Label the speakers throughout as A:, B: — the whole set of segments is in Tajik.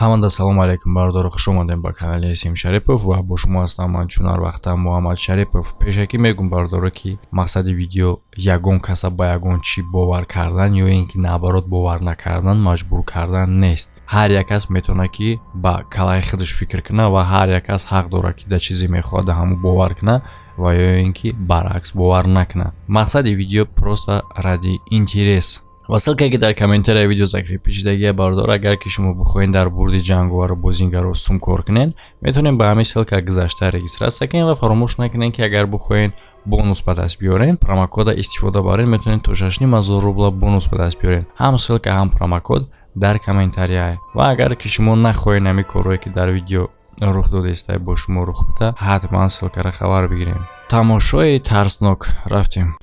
A: Ҳамада салом алейкум бардору, хуш омадем ба канали Ҳасим Шарипов ва бо шумо ҳастам ман чунар вақта Муҳаммад Шарипов. Пешакӣ мегум бардору ки мақсади видео ягон каса ба ягон чӣ бовар кардан ё ин ки наоборот бовар накардан, маҷбур кардан нест. Ҳар як кас метавона ки ба калаи худаш фикр кунад ва ҳар як кас ҳақ дорад ки да чизе мехоҳад да ҳамон бовар кунад ва ё ин ки баръакс бовар накунад. Мақсади видео просто ради интерес. ва ссилкае ки дар комментарияи видео закрепичидагия бардор, агар ки шумо бихоҳед дар бурди ҷанговару бозингаро сумкор кунед, метавонед ба ҳамин ссилка гузашта регистратсия кунед ва фаромӯш накунед ки агар бихоҳед бонус ба даст биёрен, промокода истифода баред, метавонед то 6000 рубла бонус ба даст биёрен. Ҳам ссилка, ҳам промокод дар комментария. Ва агар ки шумо нахоҳед ҳамин корое ки дар видео рух додааст бо шумо рух бита, ҳатман ссилкаро хабар бигиред. Тамошои тарснок рафтем.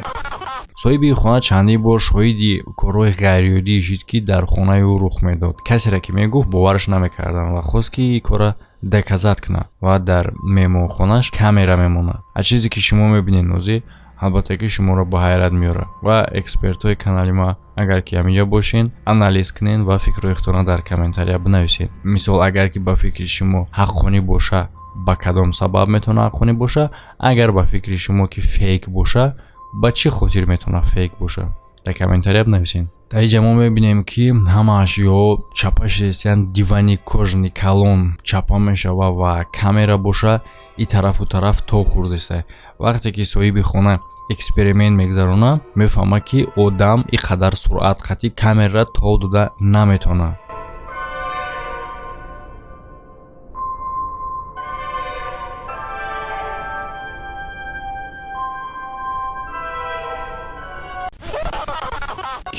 A: соҳиби хона чандин бор шоҳиди корҳои ғайриоддии шид ки дар хонаи ӯ рух медод. Касере ки мегуфт бовараш намекардан ва хост ки кора доказат кунад ва дар меҳмонхонаш камера мемонад. аз чизе ки шумо мебинед нозӣ албатта ки шуморо ба ҳайрат меорад ва экспертҳои канали ма агар ки ҳаминҷо бошен анализ кунед ва фикрҳои худтонро дар комментария бинависед. Мисол, агар ки ба фикри шумо ҳаққонӣ боша, ба кадом сабаб метавона ҳаққонӣ боша, агар ба фикри шумо ки фейк боша, ба чӣ хотир метавона фейк боша? Дар комментария бинависед. Дар инҷа мо мебинем ки ҳама ашёҳо чапа шидастанд, дивани кожани калон чапа мешава ва камера боша и тарафу тараф тог хӯрдаста. Вақте ки соҳиби хона эксперимент мегзарона, мефаҳма ки одам и қадар суръат қатъи камера тог дода наметавонад.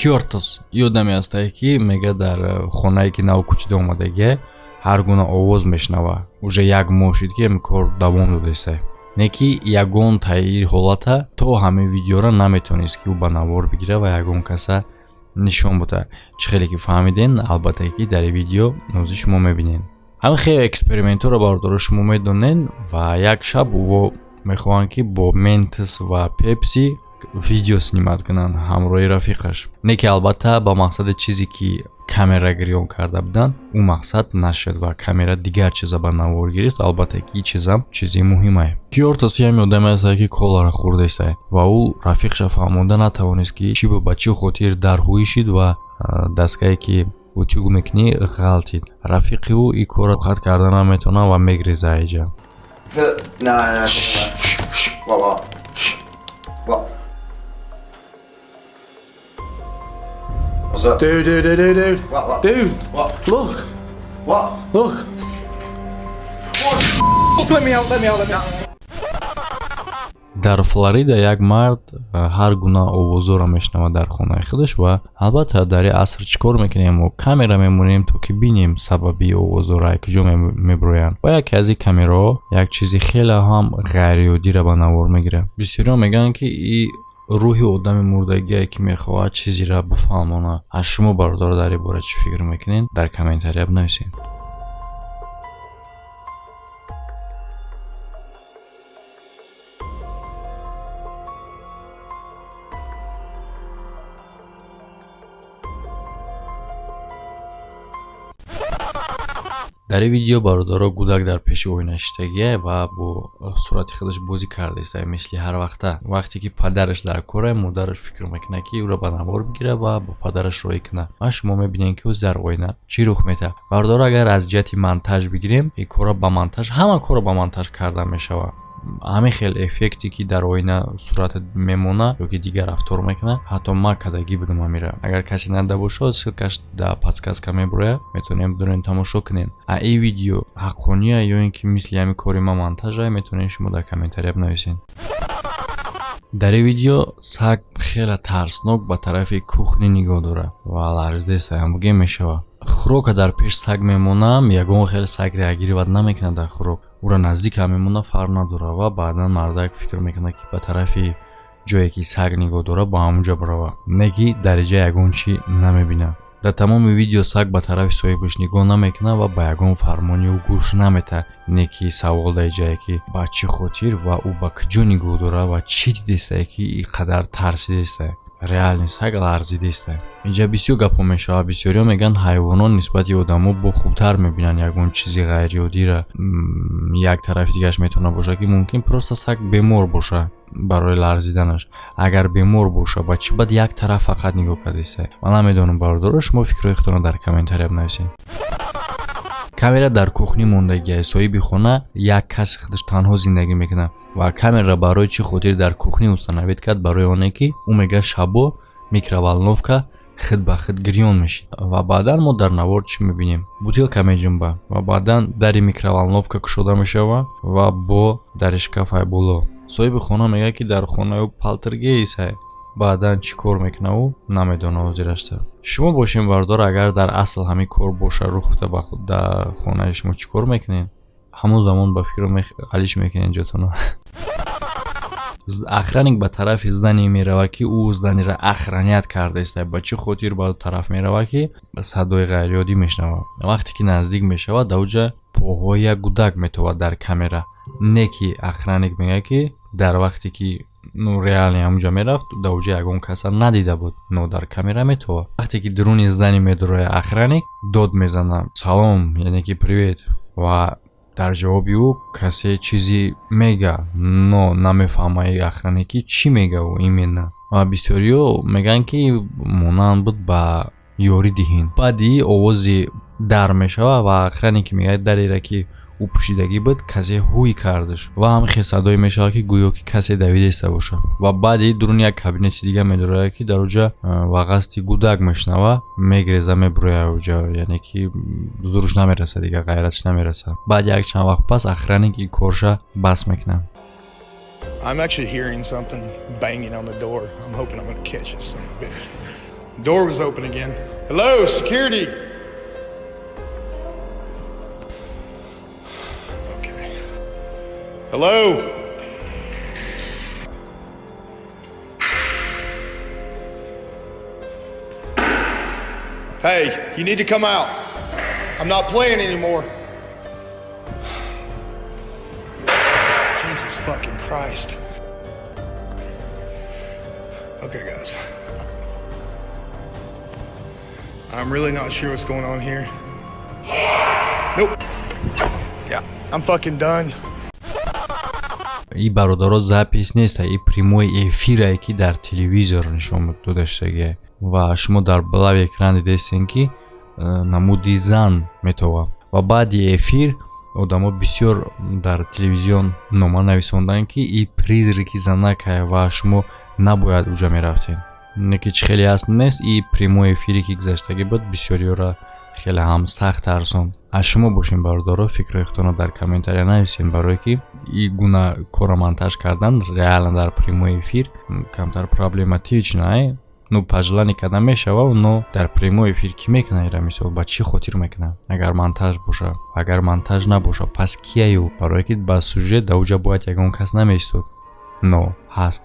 A: Кёртис ёдаме астае ки мега дар хонае ки нав кӯчида омадагие ҳар гуна овоз мешнава. Уже як моҳ шид ки ҳамин кор давом додааст. Не ки ягон тағйири ҳолата то ҳамин видеоро наметавонист ки ӯ ба навор бигира ва ягон каса нишон буда. Чӣ хеле ки фаҳмиден, албатта ки дар видео нозӣ шумо мебинед. Ҳамин хеле экспериментҳоро бардор шумо медонед ва як шаб ӯ мехоҳанд ки бо Ментис ва Пепси видео снимат кунанд ҳамроҳи рафиқаш. Не ки албатта ба мақсади чизе ки камера гирён карда буданд, ӯ мақсад нашуд ва камера дигар чиза ба навор гирифт. Албатта ки чизам чизи муҳимае. Кёртис ям ёдаме астае ки колара хӯрдааст ва ӯ рафиқша фаҳмонда натавонист ки чӣ ба чӣ хотир дарҳуӣ шид ва дасткае ки утюг мекунӣ ғалтид. Рафиқи ӯ и корро хат карда наметавонад ва мегреза айҷа.
B: Dude.
C: What?
B: Dude.
C: What?
B: Look.
C: What?
B: Look.
C: What? Let me out.
A: Дар Флорида як мард ҳар гуна овозоро мешнавад дар хонаи худаш ва албатта дар ин аср чикор мекунем? Мо камера мемонем то ки бинем сабаби овозоро куҷо меброянд. ва яке аз ин камераҳо як чизи хеле ҳам ғайриоддиро ба навор мегирад. Бисёриҳо мегӯянд ки и рӯҳи одами мурдагие ки мехоҳад чизеро бифаҳмонад. аз шумо бародор дар ин бора чӣ фикр мекунед? Дар комментария бинависед. дар ин видео бародаро гудак дар пеши оина нишастагие ва бо сурати худаш бозӣ кардааст. Мисли ҳар вақта вақте ки падараш дар коре, модараш фикр мекунад ки ӯро ба навор бигира ва ба падараш роӣ кунад. ва шумо мебинед ки ӯз дар оина чӣ рух медиҳад. Бародаро агар аз ҷиҳати монтаж бигирем, ин кора ба монтаж, ҳама кора ба монтаж карда мешавад. ҳамин хел эффекте ки дар оина суратат мемона ё ки дигар рафтор мекунад, ҳатто ман кадагӣ будам амира. Агар касе надида бошад, ссилкаш да подсказка меброяд, метавонем бирен тамошо кунед. А ин видео ҳаққония ё ин ки мисли ҳамин кори ман монтажа, метавонед шумо дар комментария бинависед. дар ин видео саг хеле тарснок ба тарафи кухни нигоҳ дорад ва ларзидаст, ҳамгӣ мешавад. хӯрока дар пеш саг мемонам, ягон хеле саг реагировать намекунад дар хӯрок. ӯро наздик ҳам мемона, фарқ надорад ва баъдан мардак фикр мекунад ки ба тарафи ҷое ки саг нигоҳ дорад ба ҳамонҷо барава. Не ки дар инҷа ягон чӣ намебинад. дар тамоми видео саг ба тарафи соҳибаш нигоҳ намекунад ва ба ягон фармони ӯ гӯш намедиҳад. Не ки савол дар инҷае ки ба чӣ хотир ва ӯ ба куҷо нигоҳ дорад ва чӣ дидааст ки ин қадар тарсидааст. реал нест, ҳаг ларзидааст. Инҷа бисёр гапҳо мешавад. Бисёриҳо мегӯянд ҳайвонот нисбати одамо бо хубтар мебинанд ягон чизи ғайриоддиро. Як тарафи дигаш метавонад бошад ки мумкин просто саг бемор боша барои ларзиданаш. Агар бемор боша ба чӣ баъд як тараф фақат нигоҳ кардааст? Ман намедонам бародаро, шумо фикрҳои худтонро дар комментария бинависед. Камера дар кухни мондагӣ. Соҳиби хона як каси худаш танҳо зиндагӣ мекунад ва камера барои чӣ хотир дар кухни установид кард? Барои оне ки ӯ мега шабо микроволновка хид ба хид гирён мешид ва баъдан мо дар навор чӣ мебинем? Бутилка меҷунба ва баъдан дари микроволновка кушода мешава ва бо дари шкафай боло. Соҳиби хона мега ки дар хонаи ӯ палтергейст. баъдан чӣ кор мекунад ӯ намедонад ҳозираштар. Шумо бошем бардор, агар дар асл ҳамин кор боша рух ба худ дар хонаи шумо чӣ кор мекунед? Ҳамон замон ба фикр алиш мекунед ҷотона. Охранник ба тарафи здане мерава ки ӯ зданеро охраният кардааст. Ба чӣ хотир ба тараф мерава ки садои ғайриоддӣ мешнава. Вақте ки наздик мешава, даоҷа поҳои як гудак метовад дар камера. Не ки охранник мега ки дар вақте ки реални ҳамунҷа мерафт, даоҷа ягон каса надида буд, но дар камера метова. Вақте ки дуруни здани медуроя охранник дод мезана, салом, яъне ки привет, ва дар ҷавоби ӯ касе чизи мега, но намефаҳмаи охранники чӣ мега ӯ именно. Ва бисёриҳо меган ки монанд буд ба ёрӣ диҳин. Баъди овози дар мешава ва охранники мегаи дареро ки ӯ пӯшидагӣ буд, касе ҳуй кардаш ва ҳамихе садое мешава ки гӯё ки касе давидааста бошад. Ва баъди дуруни як кабинети дига медурояд ки дар оҷа ва қасди гудак мешнава, мегреза мебурояд оҷа, яъне ки зуруш намераса дига, ғайратш намераса. Баъди як чанд вақт пас охранник ин корша бас мекунад.
B: I'm actually hearing something banging on the door. I'm hoping I'm going to catch this son of a bitch. Door was open again. Hello, security. Okay. Hello. Hey, you need to come out. I'm not playing anymore. Jesus fucking Christ. Okay, guys. I'm really not sure what's going on here. Nope. Yeah, I'm fucking done.
A: И бародаро запис нест, и прямой эфир ки дар телевизор нишон додаштагӣ ва шумо дар балави экран дидастен ки намуди зан метова ва баъди эфир одамо бисёр дар телевизион нома нависонданд ки и призраки занакай ва шумо набояд уҷа мерафтед. Не ки чӣ хеле аст нест, и прямой эфире ки гузаштагӣ буд бисёриёро хеле ҳам сахт тарсонд. Аз шумо бошем бародаро, фикрҳои худтонро дар комментария нависед, барое ки ин гуна кора монтаж кардан реална дар прямой эфир камтар проблематично. Ну, по желанию кардан мешава, но дар прямой эфир ки мекунад ира мисол ба чӣ хотир мекунад? Агар монтаж боша, агар монтаж набоша, пас кие ӯ? Барое ки ба сюжет даоҷа бояд ягон кас намеистод. Но ҳаст.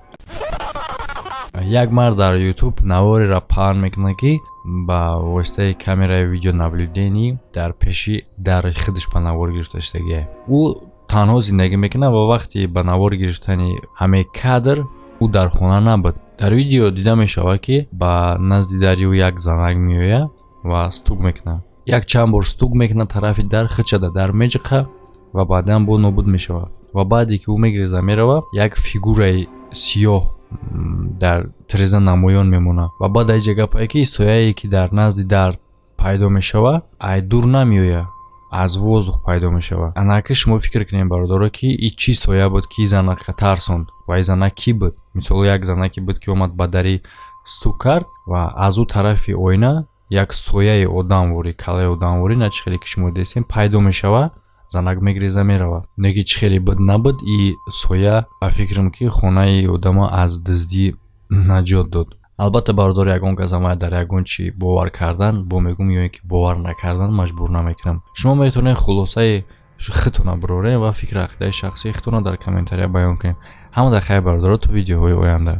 A: Як мард дар YouTube навореро паҳн мекунад ки ба воситаи камераи видеонаблюденӣ дар пеши дари худаш ба навор гирифташтагӣ. Ӯ танҳо зиндагӣ мекунад ва вақти ба навор гирифтани ҳамаи кадр ӯ дар хона набуд. Дар видео дида мешавад ки ба назди дари ӯ як занак меояд ва стук мекунад. Як чанд бор стук мекунад тарафи дар, хичада дар меҷиқа ва баъдан бо нобуд мешавад. Ва баъде ки ӯ мегреза мерава, як фигураи сиёҳ дар тиреза намоён мемонад ва баъд аҷа гапае ки сояе ки дар назди дар пайдо мешава, ай дур намеояд, аз воздух пайдо мешава. Анаки шумо фикр кунед бародаро ки ин чӣ соя буд ки занака тарсонд ва ин занак ки буд? Мисол як занаке буд ки омад ба дари стук кард ва аз ӯ тарафи оина як сояи одамворӣ, калаи одамворӣ, на чӣ хеле ки шумо дидастем, пайдо мешава, занак мегреза мерава. Неги чӣ хеле буд набуд, и соя ба фикрам ки хонаи одамо аз дуздӣ наҷот дод. Албатта бародаро, ягон кас омад дар ягон чӣ бовар кардан, бо мегум ё ин ки бовар накардан маҷбур намекунам. Шумо метавонед хулосаи худтонро бироред ва фикри ақидаи шахсии худтонро дар комментария баён кунед. Ҳамада хайр бародаро, то видеоҳои оянда.